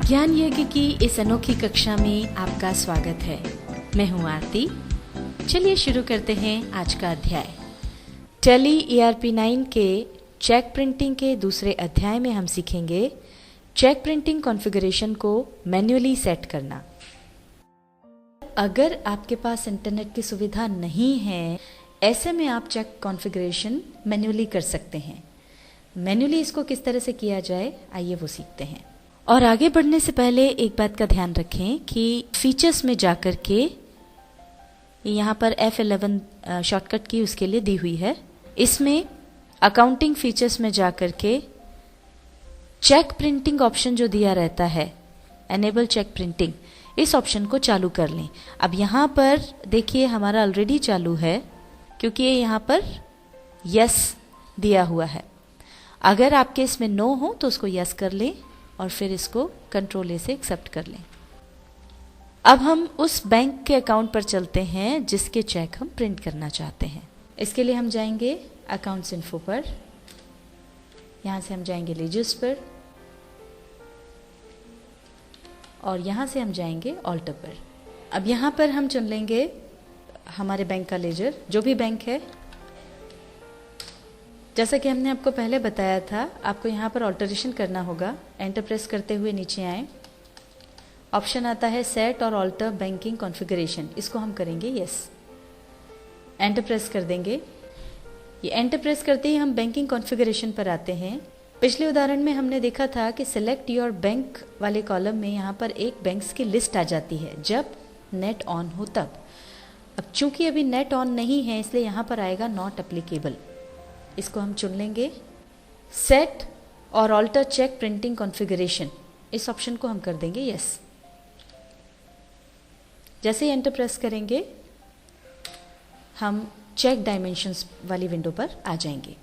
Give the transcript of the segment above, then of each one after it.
ज्ञान यज्ञ की इस अनोखी कक्षा में आपका स्वागत है। मैं हूं आरती। चलिए शुरू करते हैं आज का अध्याय। टैली ERP9 के चेक प्रिंटिंग के दूसरे अध्याय में हम सीखेंगे चेक प्रिंटिंग कॉन्फ़िगरेशन को मैन्युअली सेट करना। अगर आपके पास इंटरनेट की सुविधा नहीं है, ऐसे में आप चेक कॉन्फ़िगरेशन मैन्युअली कर सकते हैं। मैन्युअली इसको किस तरह से किया जाए, आइए वो सीखते हैं। और आगे बढ़ने से पहले एक बात का ध्यान रखें कि फीचर्स में जाकर के यहाँ पर F11 शॉर्टकट की उसके लिए दी हुई है। इसमें अकाउंटिंग फीचर्स में जाकर के चेक प्रिंटिंग ऑप्शन जो दिया रहता है, एनेबल चेक प्रिंटिंग, इस ऑप्शन को चालू कर लें। अब यहाँ पर देखिए हमारा ऑलरेडी चालू है क्योंकि ये यहाँ पर यस दिया हुआ है। अगर आपके इसमें नो हो तो उसको यस कर लें और फिर इसको कंट्रोल ए से एक्सेप्ट कर लें। अब हम उस बैंक के अकाउंट पर चलते हैं जिसके चेक हम प्रिंट करना चाहते हैं। इसके लिए हम जाएंगे अकाउंट्स इन्फो पर, यहाँ से हम जाएंगे लेजर्स पर और यहाँ से हम जाएंगे ऑल्टर पर। अब यहाँ पर हम चुन लेंगे हमारे बैंक का लेजर, जो भी बैंक है। जैसा कि हमने आपको पहले बताया था, आपको यहाँ पर ऑल्टरेशन करना होगा। एंटर प्रेस करते हुए नीचे आए, ऑप्शन आता है सेट और ऑल्टर बैंकिंग कॉन्फ़िगरेशन, इसको हम करेंगे यस। एंटर प्रेस कर देंगे। ये एंटर प्रेस करते ही हम बैंकिंग कॉन्फ़िगरेशन पर आते हैं। पिछले उदाहरण में हमने देखा था कि सिलेक्ट योर बैंक वाले कॉलम में यहाँ पर एक बैंक्स की लिस्ट आ जाती है जब नेट ऑन हो तब। अब चूंकि अभी नेट ऑन नहीं है इसलिए यहाँ पर आएगा नॉट एप्लीकेबल, इसको हम चुन लेंगे। सेट और ऑल्टर चेक प्रिंटिंग कॉन्फ़िगरेशन, इस ऑप्शन को हम कर देंगे यस। जैसे ही एंटर प्रेस करेंगे हम चेक डायमेंशंस वाली विंडो पर आ जाएंगे।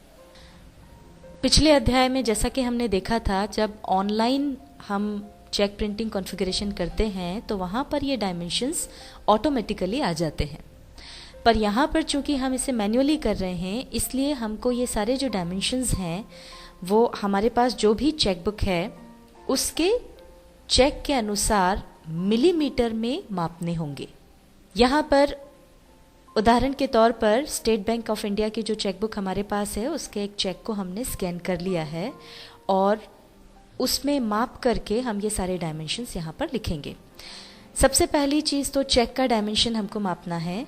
पिछले अध्याय में जैसा कि हमने देखा था, जब ऑनलाइन हम चेक प्रिंटिंग कॉन्फ़िगरेशन करते हैं तो वहाँ पर ये डायमेंशंस ऑटोमेटिकली आ जाते हैं। पर यहाँ पर चूंकि हम इसे मैन्युअली कर रहे हैं इसलिए हमको ये सारे जो डायमेंशंस हैं वो हमारे पास जो भी चेकबुक है उसके चेक के अनुसार मिलीमीटर में मापने होंगे। यहाँ पर उदाहरण के तौर पर स्टेट बैंक ऑफ इंडिया की जो चेकबुक हमारे पास है उसके एक चेक को हमने स्कैन कर लिया है और उसमें माप करके हम ये सारे डायमेंशंस यहाँ पर लिखेंगे। सबसे पहली चीज़ तो चेक का डायमेंशन हमको मापना है,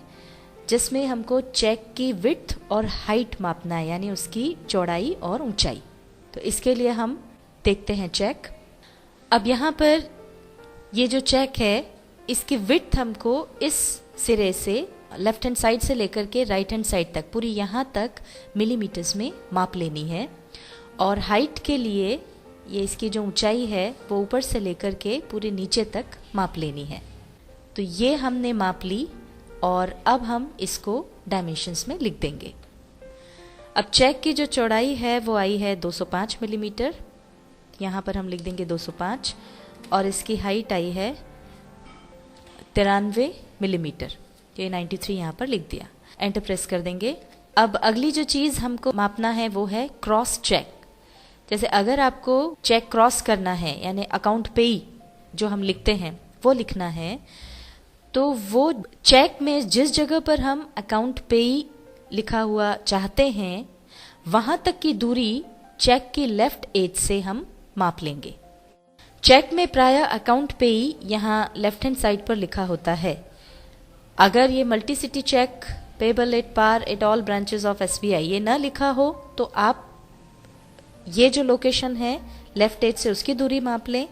जिसमें हमको चेक की विड्थ और हाइट मापना है, यानी उसकी चौड़ाई और ऊंचाई। तो इसके लिए हम देखते हैं चेक। अब यहाँ पर ये जो चेक है इसकी विड्थ हमको इस सिरे से लेफ्ट हैंड साइड से लेकर के राइट हैंड साइड तक पूरी यहाँ तक मिलीमीटर्स में माप लेनी है। और हाइट के लिए ये इसकी जो ऊंचाई है वो ऊपर से लेकर के पूरे नीचे तक माप लेनी है। तो ये हमने माप ली और अब हम इसको डायमेंशंस में लिख देंगे। अब चेक की जो चौड़ाई है वो आई है 205 मिलीमीटर, यहाँ पर हम लिख देंगे 205। और इसकी हाइट आई है 93 मिलीमीटर, ये 93 यहाँ पर लिख दिया। एंटर प्रेस कर देंगे। अब अगली जो चीज़ हमको मापना है वो है क्रॉस चेक। जैसे अगर आपको चेक क्रॉस करना है, यानी अकाउंट पेई जो हम लिखते हैं वो लिखना है, तो वो चेक में जिस जगह पर हम अकाउंट पेई लिखा हुआ चाहते हैं वहाँ तक की दूरी चेक की लेफ्ट एज से हम माप लेंगे। चेक में प्रायः अकाउंट पेई यहाँ लेफ्ट हैंड साइड पर लिखा होता है। अगर ये multi city cheque payable at par at all branches of SBI ये ना लिखा हो तो आप ये जो लोकेशन है लेफ्ट एज से उसकी दूरी माप लें।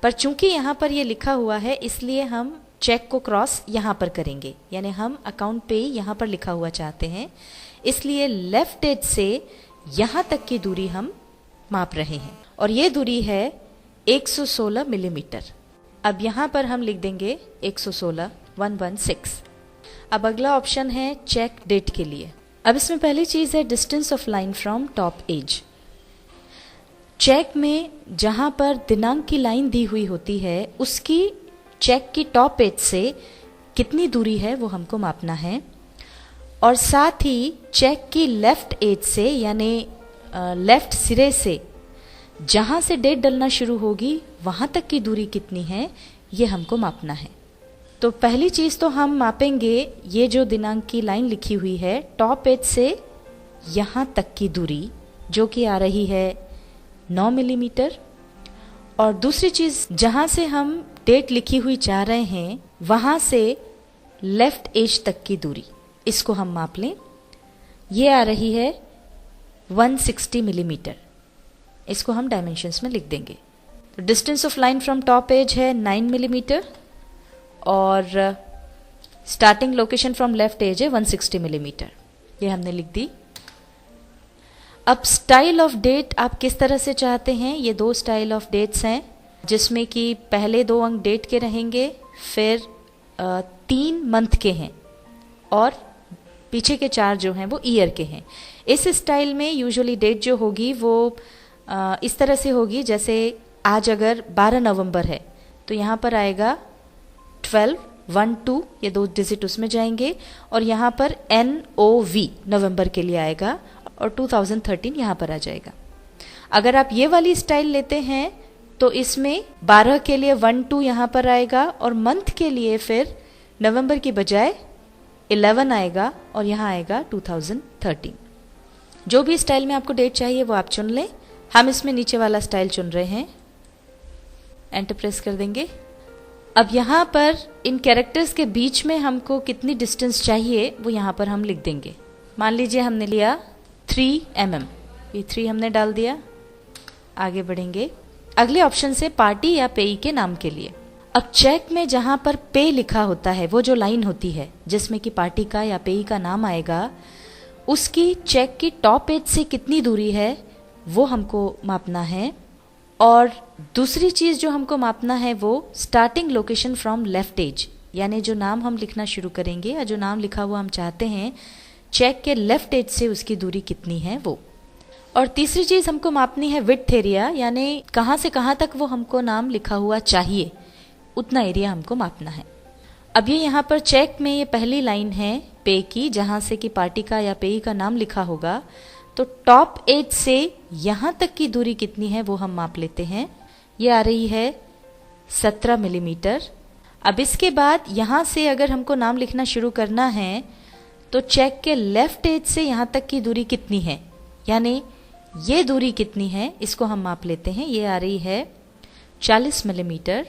पर चूंकि यहाँ पर ये लिखा हुआ है इसलिए हम चेक को क्रॉस यहाँ पर करेंगे, यानी हम अकाउंट पे यहाँ पर लिखा हुआ चाहते हैं, इसलिए लेफ्ट एज से यहाँ तक की दूरी हम माप रहे हैं और ये दूरी है 116 मिलीमीटर। अब यहाँ पर हम लिख देंगे 116 116। अब अगला ऑप्शन है चेक डेट के लिए। अब इसमें पहली चीज़ है distance of line from top edge. Cheque में जहाँ पर दिनांक की लाइन दी हुई होती है उसकी चेक की टॉप एज से कितनी दूरी है वो हमको मापना है। और साथ ही चेक की लेफ्ट एज से, यानी लेफ्ट सिरे से जहां से डेट डलना शुरू होगी वहां तक की दूरी कितनी है, ये हमको मापना है। तो पहली चीज तो हम मापेंगे ये जो दिनांक की लाइन लिखी हुई है, टॉप एज से यहां तक की दूरी, जो कि आ रही है 9 मिलीमीटर। और दूसरी चीज, जहां से हम डेट लिखी हुई चाह रहे हैं वहां से लेफ्ट एज तक की दूरी, इसको हम माप लें। ये आ रही है 160 मिलीमीटर। इसको हम डायमेंशंस में लिख देंगे। तो distance of line from top edge है 9 मिलीमीटर और starting location from left edge है 160 मिलीमीटर। ये हमने लिख दी। अब स्टाइल ऑफ डेट आप किस तरह से चाहते हैं, ये 2 स्टाइल ऑफ डेट्स हैं, जिसमें कि पहले 2 अंक डेट के रहेंगे, फिर 3 मंथ के हैं और पीछे के 4 जो हैं वो ईयर के हैं। इस स्टाइल में यूजुअली डेट जो होगी वो इस तरह से होगी, जैसे आज अगर 12 नवंबर है तो यहाँ पर आएगा 12, 1, 2, ये 2 डिजिट उसमें जाएंगे और यहाँ पर NOV नवंबर के लिए आएगा और 2013 यहाँ पर आ जाएगा। अगर आप ये वाली स्टाइल लेते हैं तो इसमें 12 के लिए 1, 2 यहाँ पर आएगा और मंथ के लिए फिर नवंबर की बजाय 11 आएगा और यहाँ आएगा 2013। जो भी स्टाइल में आपको डेट चाहिए वो आप चुन लें। हम इसमें नीचे वाला स्टाइल चुन रहे हैं, एंटर प्रेस कर देंगे। अब यहाँ पर इन कैरेक्टर्स के बीच में हमको कितनी डिस्टेंस चाहिए वो यहाँ पर हम लिख देंगे। मान लीजिए हमने लिया 3 mm, ये 3 हमने डाल दिया। आगे बढ़ेंगे अगले ऑप्शन से, पार्टी या पेई के नाम के लिए। अब चेक में जहां पर पे लिखा होता है, वो जो लाइन होती है जिसमें कि पार्टी का या पेई का नाम आएगा, उसकी चेक की टॉप एज से कितनी दूरी है वो हमको मापना है। और दूसरी चीज जो हमको मापना है वो starting location from left edge, यानी जो नाम हम लिखना शुरू करेंगे या जो नाम लिखा हुआ हम चाहते हैं, चेक के लेफ्ट एज से उसकी दूरी कितनी है वो। और तीसरी चीज हमको मापनी है विड्थ एरिया, यानी कहाँ से कहाँ तक वो हमको नाम लिखा हुआ चाहिए, उतना एरिया हमको मापना है। अब ये यहाँ पर चेक में ये पहली लाइन है पे की, जहाँ से कि पार्टी का या पेई का नाम लिखा होगा, तो टॉप एज से यहाँ तक की दूरी कितनी है वो हम माप लेते हैं। ये आ रही है 17 मिलीमीटर। अब इसके बाद यहाँ से अगर हमको नाम लिखना शुरू करना है तो चेक के लेफ्ट एज से यहाँ तक की दूरी कितनी है, यानी ये दूरी कितनी है, इसको हम माप लेते हैं। ये आ रही है 40 मिलीमीटर।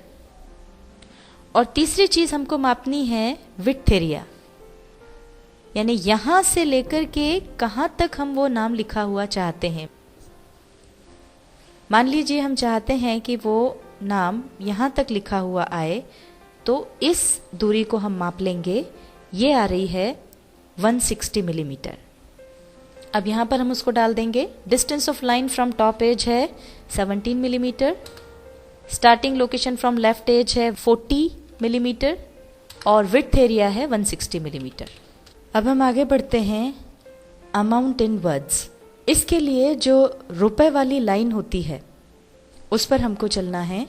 और तीसरी चीज हमको मापनी है विड्थ एरिया, यानी यहां से लेकर के कहां तक हम वो नाम लिखा हुआ चाहते हैं। मान लीजिए हम चाहते हैं कि वो नाम यहां तक लिखा हुआ आए, तो इस दूरी को हम माप लेंगे। ये आ रही है 160 मिलीमीटर। अब यहां पर हम उसको डाल देंगे। Distance of line from top edge है 17 millimetre, starting location from left edge है 40 मिलीमीटर और विड्थ एरिया है 160 मिलीमीटर। अब हम आगे बढ़ते हैं अमाउंट इन वर्ड्स। इसके लिए जो रुपए वाली लाइन होती है उस पर हमको चलना है।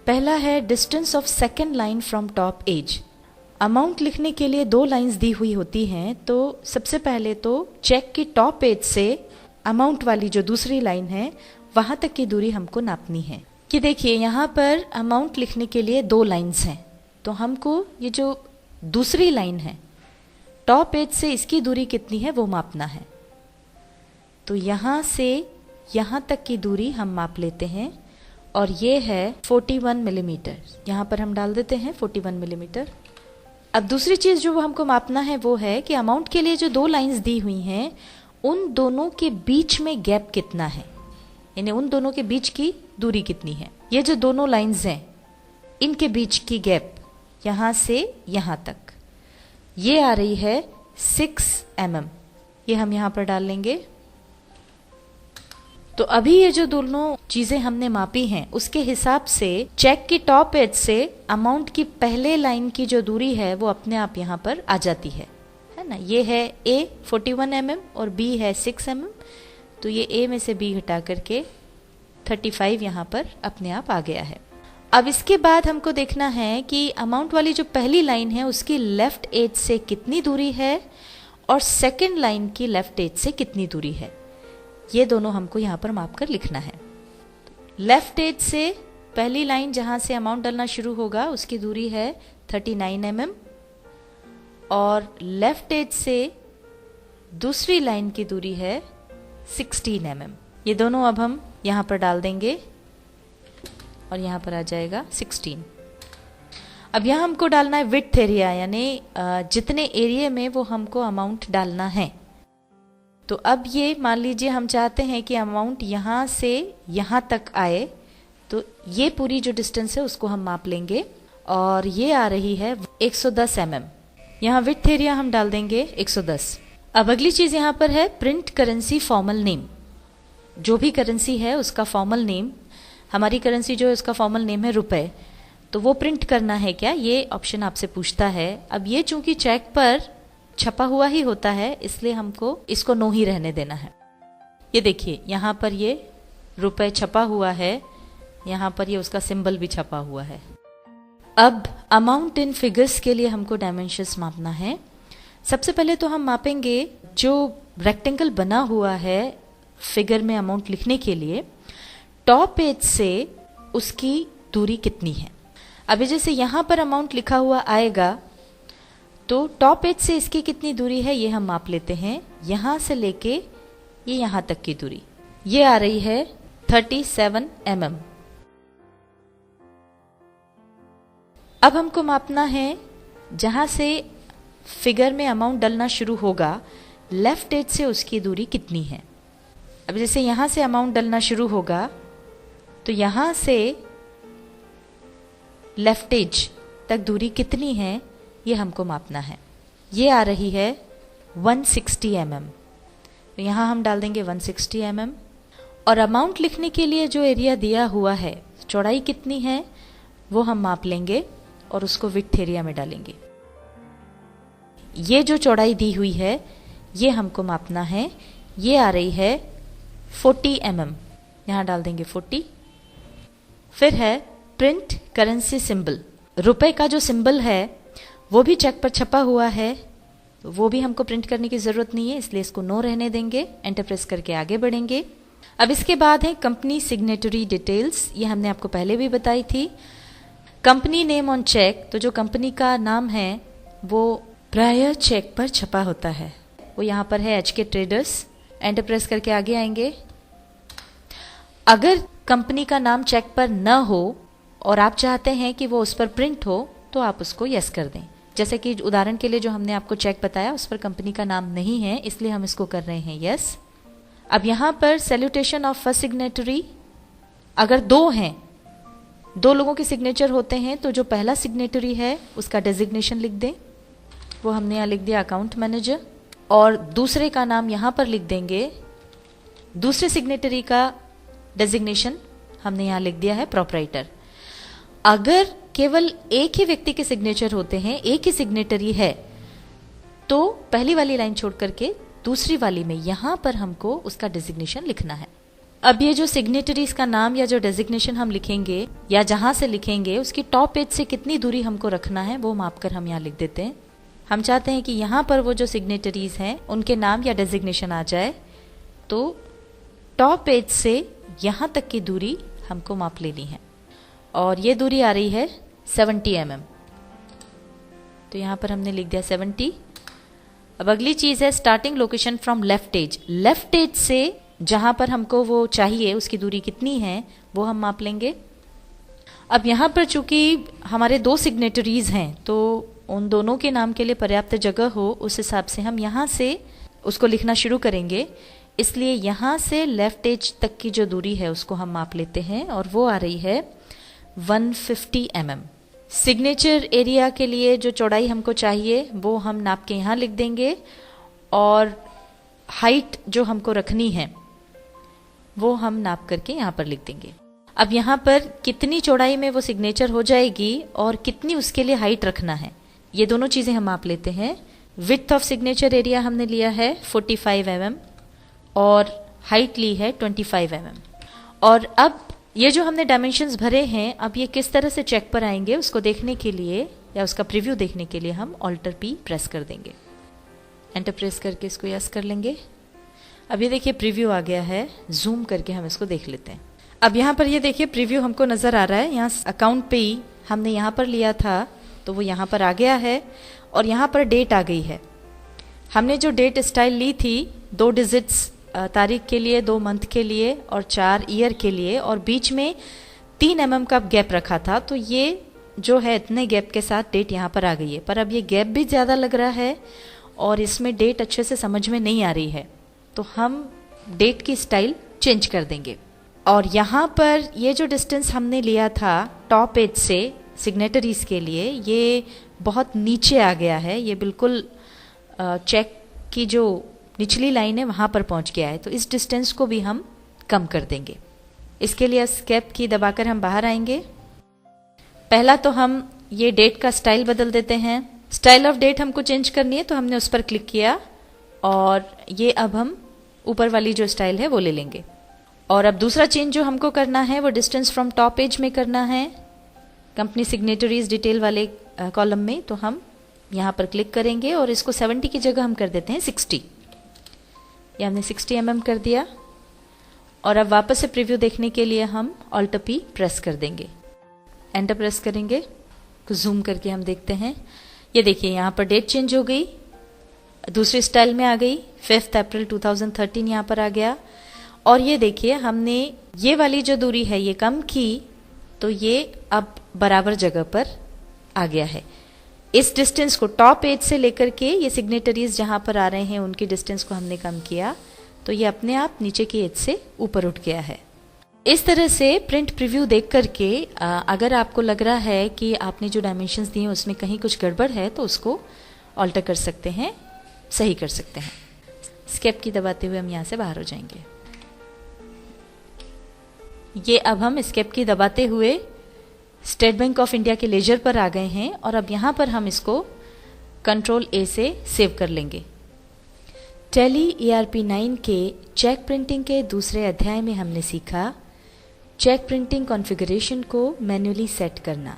पहला है distance of second line from top edge. Amount लिखने के लिए 2 लाइंस दी हुई होती हैं, तो सबसे पहले तो चेक की टॉप एज से अमाउंट वाली जो दूसरी लाइन है वहां तक की दूरी हमको नापनी है। कि देखिए यहाँ पर अमाउंट लिखने के लिए 2 लाइंस हैं, तो हमको ये जो दूसरी लाइन है टॉप एज से इसकी दूरी कितनी है वो मापना है। तो यहाँ से यहाँ तक की दूरी हम माप लेते हैं और ये है 41 मिलीमीटर। यहाँ पर हम डाल देते हैं 41 मिलीमीटर। अब दूसरी चीज जो हमको मापना है वो है कि अमाउंट के लिए जो 2 लाइंस दी हुई हैं उन दोनों के बीच में गैप कितना है, यानी उन दोनों के बीच की दूरी कितनी है। ये जो दोनों लाइंस हैं इनके बीच की गैप यहाँ से यहाँ तक, ये आ रही है 6 mm। ये हम यहाँ पर डाल लेंगे। तो अभी ये जो दोनों चीजें हमने मापी हैं उसके हिसाब से चेक की टॉप एज से अमाउंट की पहले लाइन की जो दूरी है वो अपने आप यहाँ पर आ जाती है ना। ये है A 41 mm और B है 6 mm, तो ये A में से B घटा करके 35 यहाँ पर अपने आप आ गया है। अब इसके बाद हमको देखना है कि अमाउंट वाली जो पहली लाइन है उसकी लेफ्ट एज से कितनी दूरी है और सेकंड लाइन की लेफ्ट एज से कितनी दूरी है। ये दोनों हमको यहाँ पर माप कर लिखना है। लेफ्ट एज से पहली लाइन जहाँ से अमाउंट डलना शुरू होगा उसकी दूरी है 39 mm और लेफ्ट एज से दूसरी लाइन की दूरी है 16 mm। ये दोनों अब हम यहाँ पर डाल देंगे और यहाँ पर आ जाएगा 16। अब यहाँ हमको डालना है विड्थ एरिया, यानी जितने एरिया में वो हमको अमाउंट डालना है। तो अब ये मान लीजिए हम चाहते हैं कि अमाउंट यहाँ से यहाँ तक आए, तो ये पूरी जो डिस्टेंस है उसको हम माप लेंगे और ये आ रही है 110 mm। यहाँ विड्थ एरिया हम डाल देंगे 110। अब अगली चीज़ यहाँ पर है प्रिंट करेंसी फॉर्मल नेम। जो भी करेंसी है उसका फॉर्मल नेम, हमारी करेंसी जो है उसका फॉर्मल नेम है रुपए, तो वो प्रिंट करना है क्या, ये ऑप्शन आपसे पूछता है। अब ये चूंकि चेक पर छपा हुआ ही होता है इसलिए हमको इसको नो ही रहने देना है। ये देखिए यहाँ पर ये रुपए छपा हुआ है, यहाँ पर ये उसका सिंबल भी छपा हुआ है। अब अमाउंट इन फिगर्स के लिए हमको डायमेंशंस मापना है। सबसे पहले तो हम मापेंगे जो रेक्टेंगल बना हुआ है फिगर में अमाउंट लिखने के लिए, टॉप एज से उसकी दूरी कितनी है। अभी जैसे यहाँ पर अमाउंट लिखा हुआ आएगा तो टॉप एज से इसकी कितनी दूरी है ये हम माप लेते हैं। यहाँ से लेके ये यहाँ तक की दूरी ये आ रही है 37 mm। अब हमको मापना है जहाँ से फिगर में अमाउंट डलना शुरू होगा, लेफ्ट एज से उसकी दूरी कितनी है। अब जैसे यहाँ से अमाउंट डलना शुरू होगा तो यहाँ से लेफ्ट एज तक दूरी कितनी है ये हमको मापना है। ये आ रही है 160 mm। तो यहाँ हम डाल देंगे 160 mm और अमाउंट लिखने के लिए जो एरिया दिया हुआ है, चौड़ाई कितनी है वो हम माप लेंगे और उसको विड्थ एरिया में डालेंगे। ये जो चौड़ाई दी हुई है ये हमको मापना है, ये आ रही है 40 mm। यहाँ डाल देंगे 40। फिर है प्रिंट करेंसी सिंबल। रुपए का जो सिंबल है वो भी चेक पर छपा हुआ है, तो वो भी हमको प्रिंट करने की ज़रूरत नहीं है, इसलिए इसको नो रहने देंगे। एंटर प्रेस करके आगे बढ़ेंगे। अब इसके बाद है कंपनी सिग्नेटरी डिटेल्स। ये हमने आपको पहले भी बताई थी। कंपनी नेम ऑन चेक, तो जो कंपनी का नाम है वो प्राय चेक पर छपा होता है, वो यहाँ पर है HK ट्रेडर्स। एंटर प्रेस करके आगे आएंगे। अगर कंपनी का नाम चेक पर न हो और आप चाहते हैं कि वो उस पर प्रिंट हो तो आप उसको यस कर दें। जैसे कि उदाहरण के लिए जो हमने आपको चेक बताया उस पर कंपनी का नाम नहीं है, इसलिए हम इसको कर रहे हैं यस। अब यहाँ पर सैल्यूटेशन ऑफ फर्स्ट सिग्नेटरी, अगर दो हैं, दो लोगों के सिग्नेचर होते हैं तो जो पहला सिग्नेटरी है उसका डेजिग्नेशन लिख दें। वो हमने यहाँ लिख दिया अकाउंट मैनेजर, और दूसरे का नाम यहाँ पर लिख देंगे। दूसरे सिग्नेटरी का डेजिग्नेशन हमने यहाँ लिख दिया है प्रोपराइटर। अगर केवल एक ही व्यक्ति के सिग्नेचर होते हैं, एक ही सिग्नेटरी है, तो पहली वाली लाइन छोड़ करके दूसरी वाली में यहाँ पर हमको उसका डेजिग्नेशन लिखना है। अब ये जो सिग्नेटरीज का नाम या जो डेजिग्नेशन हम लिखेंगे या जहां से लिखेंगे उसकी टॉप पेज से कितनी दूरी हमको रखना है वो मापकर हम यहाँ लिख देते हैं। हम चाहते हैं कि यहाँ पर वो जो सिग्नेटरीज हैं उनके नाम या डेजिग्नेशन आ जाए, तो टॉप पेज से यहाँ तक की दूरी हमको माप लेनी है और ये दूरी आ रही है 70 mm। तो यहाँ पर हमने लिख दिया 70। अब अगली चीज है starting location from left edge. Left edge से जहां पर हमको वो चाहिए उसकी दूरी कितनी है वो हम माप लेंगे। अब यहाँ पर चूंकि हमारे दो सिग्नेटरीज हैं तो उन दोनों के नाम के लिए पर्याप्त जगह हो उस हिसाब से हम यहाँ से उसको लिखना शुरू करेंगे। इसलिए यहाँ से लेफ्ट एज तक की जो दूरी है उसको हम माप लेते हैं और वो आ रही है 150 mm। सिग्नेचर एरिया के लिए जो चौड़ाई हमको चाहिए वो हम नाप के यहाँ लिख देंगे और हाइट जो हमको रखनी है वो हम नाप करके यहाँ पर लिख देंगे। अब यहाँ पर कितनी चौड़ाई में वो सिग्नेचर हो जाएगी और कितनी उसके लिए हाइट रखना है ये दोनों चीज़ें हम माप लेते हैं। विड्थ ऑफ सिग्नेचर एरिया हमने लिया है 45 mm और हाइट ली है 25 mm। और अब ये जो हमने डायमेंशंस भरे हैं अब ये किस तरह से चेक पर आएंगे उसको देखने के लिए या उसका प्रीव्यू देखने के लिए हम ऑल्टर P प्रेस कर देंगे। एंटर प्रेस करके इसको यस कर लेंगे। अब ये देखिए प्रीव्यू आ गया है, जूम करके हम इसको देख लेते हैं। अब यहाँ पर ये देखिए प्रीव्यू हमको नज़र आ रहा है। यहाँ अकाउंट पे ही हमने यहाँ पर लिया था तो वो यहाँ पर आ गया है और यहाँ पर डेट आ गई है। हमने जो डेट स्टाइल ली थी 2 डिजिट्स तारीख के लिए, 2 मंथ के लिए और 4 ईयर के लिए, और बीच में 3 mm का गैप रखा था। तो ये जो है इतने गैप के साथ डेट यहाँ पर आ गई है, पर अब ये गैप भी ज़्यादा लग रहा है और इसमें डेट अच्छे से समझ में नहीं आ रही है, तो हम डेट की स्टाइल चेंज कर देंगे। और यहाँ पर ये जो डिस्टेंस हमने लिया था टॉप एज से सिग्नेटरीज के लिए, ये बहुत नीचे आ गया है। ये बिल्कुल चेक की जो निचली लाइन है वहाँ पर पहुँच गया है, तो इस डिस्टेंस को भी हम कम कर देंगे। इसके लिए एस्केप की दबाकर हम बाहर आएंगे। पहला तो हम ये डेट का स्टाइल बदल देते हैं। स्टाइल ऑफ डेट हमको चेंज करनी है तो हमने उस पर क्लिक किया और ये अब हम ऊपर वाली जो स्टाइल है वो ले लेंगे। और अब दूसरा चेंज जो हमको करना है वो डिस्टेंस फ्रॉम टॉप एज में करना है, कंपनी सिग्नेटरीज डिटेल वाले कॉलम में। तो हम यहाँ पर क्लिक करेंगे और इसको 70 की जगह हम कर देते हैं 60। ये हमने 60 mm कर दिया। और अब वापस से प्रीव्यू देखने के लिए हम Alt P प्रेस कर देंगे, एंटर प्रेस करेंगे, तो जूम करके हम देखते हैं। ये देखिए यहाँ पर डेट चेंज हो गई, दूसरी स्टाइल में आ गई। 5 अप्रैल 2013 यहाँ पर आ गया। और ये देखिए हमने ये वाली जो दूरी है ये कम की, तो ये अब बराबर जगह पर आ गया है। इस डिस्टेंस को टॉप एज से लेकर के ये सिग्नेटरीज जहाँ पर आ रहे हैं उनकी डिस्टेंस को हमने कम किया, तो ये अपने आप नीचे की एज से ऊपर उठ गया है। इस तरह से प्रिंट प्रीव्यू देख करके अगर आपको लग रहा है कि आपने जो डायमेंशंस दिए उसमें कहीं कुछ गड़बड़ है तो उसको ऑल्टर कर सकते हैं, सही कर सकते हैं। स्केप की दबाते हुए हम यहाँ से बाहर हो जाएंगे। ये अब हम स्केप की दबाते हुए स्टेट बैंक ऑफ इंडिया के लेजर पर आ गए हैं और अब यहाँ पर हम इसको कंट्रोल A से सेव कर लेंगे। टैली ERP 9 के चेक प्रिंटिंग के दूसरे अध्याय में हमने सीखा चेक प्रिंटिंग कॉन्फ़िगरेशन को मैन्युअली सेट करना।